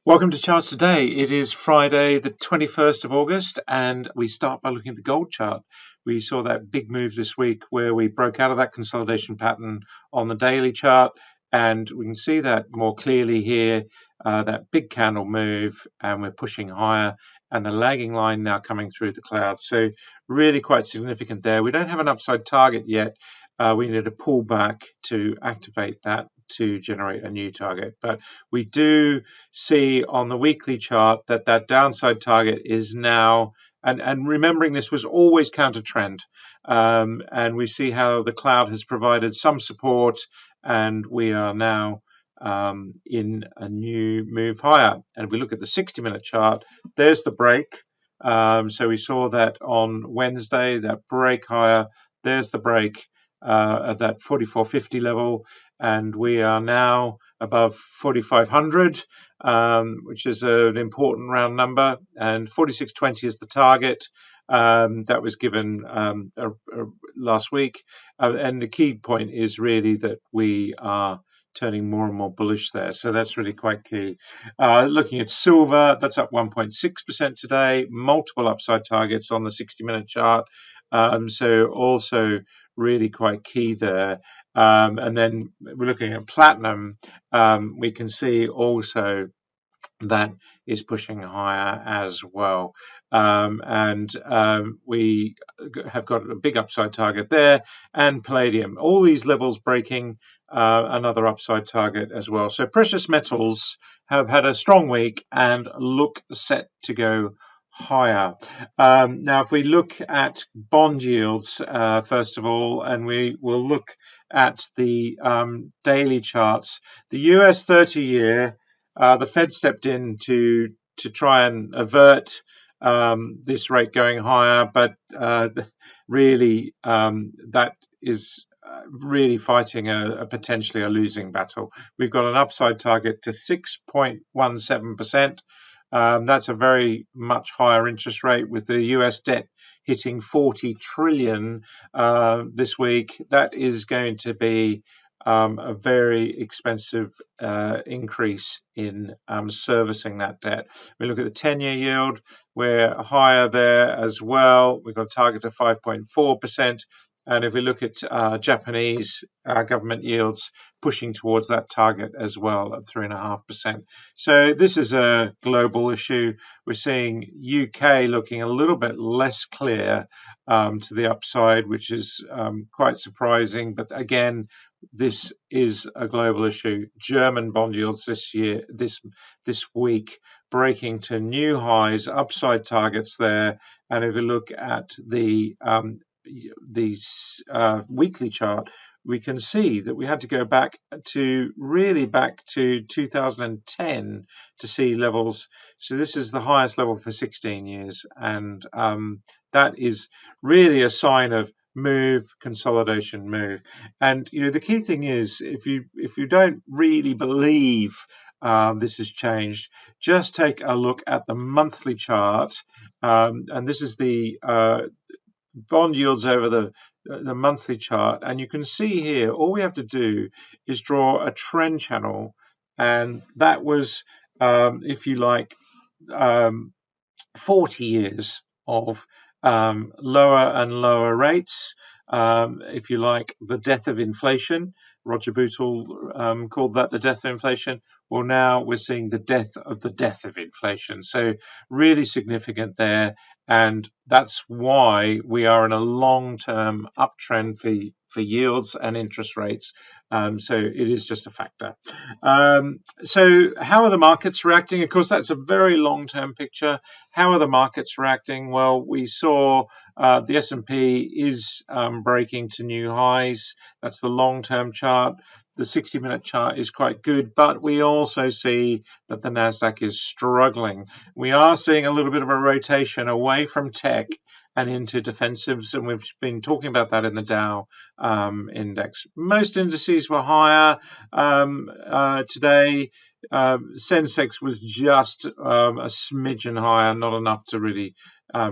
Welcome to Charts Today. It is Friday, the 21st of August, and we start by looking at the gold chart. We saw that big move this week where we broke out of that consolidation pattern on the daily chart, and we can see that more clearly here, that big candle move, and we're pushing higher, and the lagging line now coming through the clouds. So really quite significant there. We don't have an upside target yet. We need to pull back to activate that to generate a new target. But we do see on the weekly chart that that downside target is now, and remembering this was always counter trend, and we see how the cloud has provided some support, and we are now in a new move higher. And if we look at the 60-minute chart, there's the break. So we saw that on Wednesday, that break higher. There's the break at that 44.50 level, and we are now above 4,500, which is an important round number, and 46.20 is the target that was given last week. And the key point is really that we are turning more and more bullish there. So that's really quite key. Looking at silver, that's up 1.6% today, multiple upside targets on the 60-minute chart. So also really quite key there. And then we're looking at platinum. We can see also that is pushing higher as well. We have got a big upside target there, and palladium. All these levels breaking another upside target as well. So precious metals have had a strong week and look set to go higher. Now, if we look at bond yields, first of all, and we will look at the daily charts, the US 30-year, the Fed stepped in to try and avert this rate going higher, but really that is really fighting a potentially a losing battle. We've got an upside target to 6.17%. That's a very much higher interest rate, with the US debt hitting 40 trillion this week. That is going to be a very expensive increase in servicing that debt. We look at the 10-year yield, we're higher there as well. We've got a target of 5.4%. And if we look at Japanese government yields, pushing towards that target as well at 3.5%. So this is a global issue. We're seeing UK looking a little bit less clear to the upside, which is quite surprising. But again, this is a global issue. German bond yields this week breaking to new highs, upside targets there. And if we look at the weekly chart, we can see that we had to go back to 2010 to see levels. So this is the highest level for 16 years, and that is really a sign of consolidation move. And the key thing is, if you don't really believe this has changed, just take a look at the monthly chart, and this is the bond yields over the monthly chart, and you can see here all we have to do is draw a trend channel, and that was if you like 40 years of lower and lower rates, if you like, the death of inflation. Roger Bootle called that the death of inflation. Well, now we're seeing the death of inflation. So really significant there. And that's why we are in a long-term uptrend for yields and interest rates. So it is just a factor. So how are the markets reacting? Of course, that's a very long-term picture. How are the markets reacting? Well, we saw the S&P is breaking to new highs. That's the long-term chart. The 60-minute chart is quite good, but we also see that the Nasdaq is struggling. We are seeing a little bit of a rotation away from tech and into defensives, and we've been talking about that in the Dow index. Most indices were higher today. SenSex was just a smidgen higher, not enough to really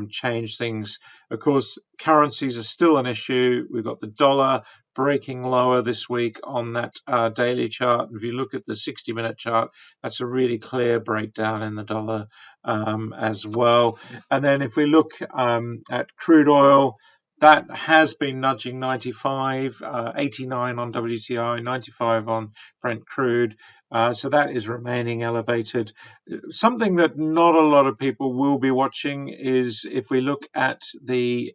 change things. Of course, currencies are still an issue. We've got the dollar breaking lower this week on that daily chart. If you look at the 60-minute chart, that's a really clear breakdown in the dollar as well. And then if we look at crude oil, that has been nudging 95, 89 on WTI, 95 on Brent crude. So that is remaining elevated. Something that not a lot of people will be watching is if we look at the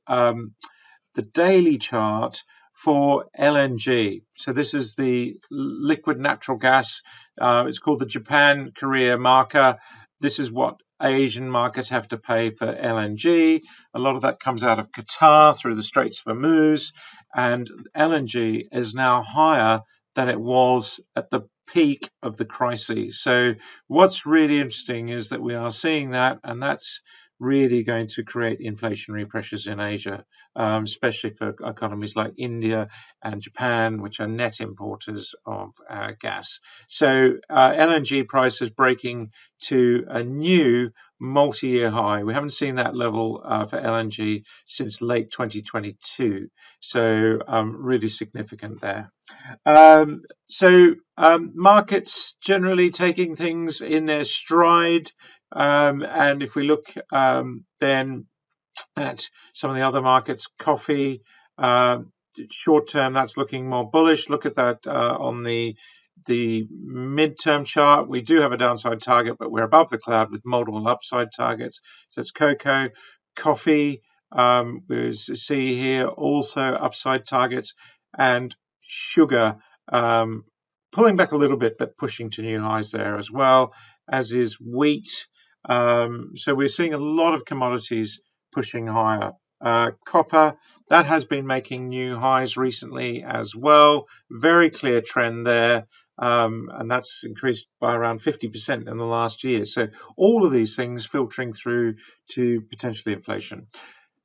daily chart for LNG. So this is the liquid natural gas. It's called the Japan-Korea marker. This is what Asian markets have to pay for LNG. A lot of that comes out of Qatar through the Straits of Hormuz, and LNG is now higher than it was at the peak of the crisis. So what's really interesting is that we are seeing that, and that's really going to create inflationary pressures in Asia, especially for economies like India and Japan, which are net importers of gas. So LNG prices breaking to a new multi-year high. We haven't seen that level for LNG since late 2022. So really significant there. Markets generally taking things in their stride. And if we look then at some of the other markets, coffee, short term, that's looking more bullish. Look at that on the midterm chart. We do have a downside target, but we're above the cloud with multiple upside targets. So it's cocoa, coffee, we see here also upside targets, and sugar pulling back a little bit, but pushing to new highs there as well, as is wheat. So we're seeing a lot of commodities pushing higher. Copper, that has been making new highs recently as well. Very clear trend there. And that's increased by around 50% in the last year. So all of these things filtering through to potentially inflation.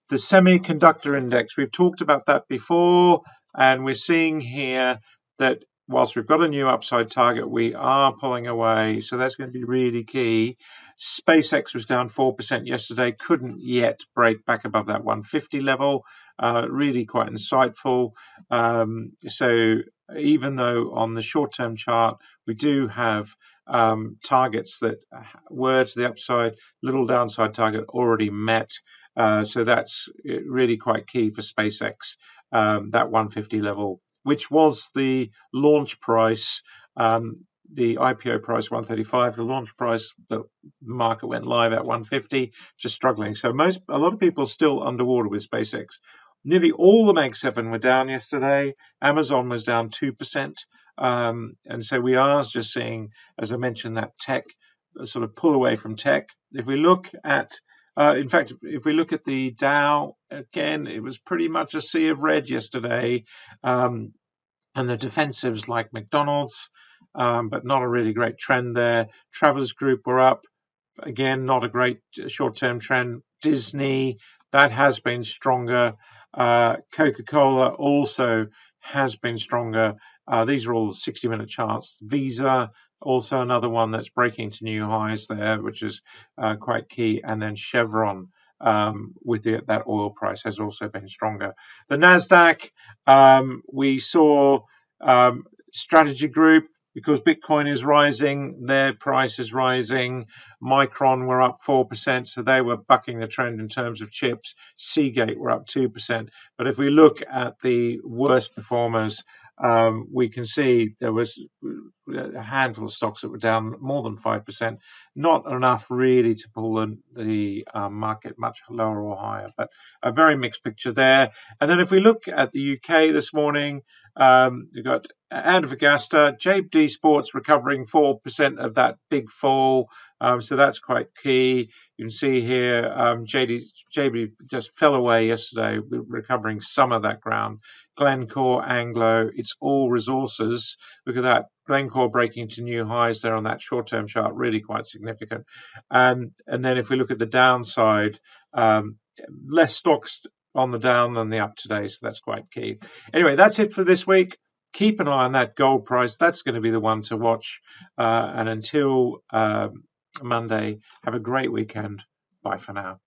The semiconductor index, we've talked about that before, and we're seeing here that whilst we've got a new upside target, we are pulling away. So that's going to be really key. SpaceX was down 4% yesterday, couldn't yet break back above that 150 level. Really quite insightful. So even though on the short-term chart, we do have targets that were to the upside, little downside target already met. So that's really quite key for SpaceX, that 150 level, which was the launch price. The IPO price 135, the launch price, the market went live at 150, just struggling. So a lot of people still underwater with SpaceX. Nearly all the Mag 7 were down yesterday. Amazon was down 2%. And so we are just seeing, as I mentioned, that tech sort of pull away from tech. If we look at in fact, if we look at the Dow, again, it was pretty much a sea of red yesterday. And the defensives like McDonald's, but not a really great trend there. Travelers Group were up. Again, not a great short-term trend. Disney, that has been stronger. Coca-Cola also has been stronger. These are all 60-minute charts. Visa, also another one that's breaking to new highs there, which is quite key. And then Chevron, with that oil price, has also been stronger. The Nasdaq, we saw Strategy Group, because Bitcoin is rising, their price is rising. Micron were up 4%, so they were bucking the trend in terms of chips. Seagate were up 2%. But if we look at the worst performers, we can see there was a handful of stocks that were down more than 5%. Not enough really to pull the market much lower or higher, but a very mixed picture there. And then if we look at the UK this morning, we've got Antofagasta, JD Sports recovering 4% of that big fall. So that's quite key. You can see here JB just fell away yesterday, recovering some of that ground. Glencore, Anglo, it's all resources. Look at that. Glencore breaking to new highs there on that short-term chart, really quite significant. And then if we look at the downside, less stocks on the down than the up today, so that's quite key. Anyway, that's it for this week. Keep an eye on that gold price. That's going to be the one to watch. And until Monday, have a great weekend. Bye for now.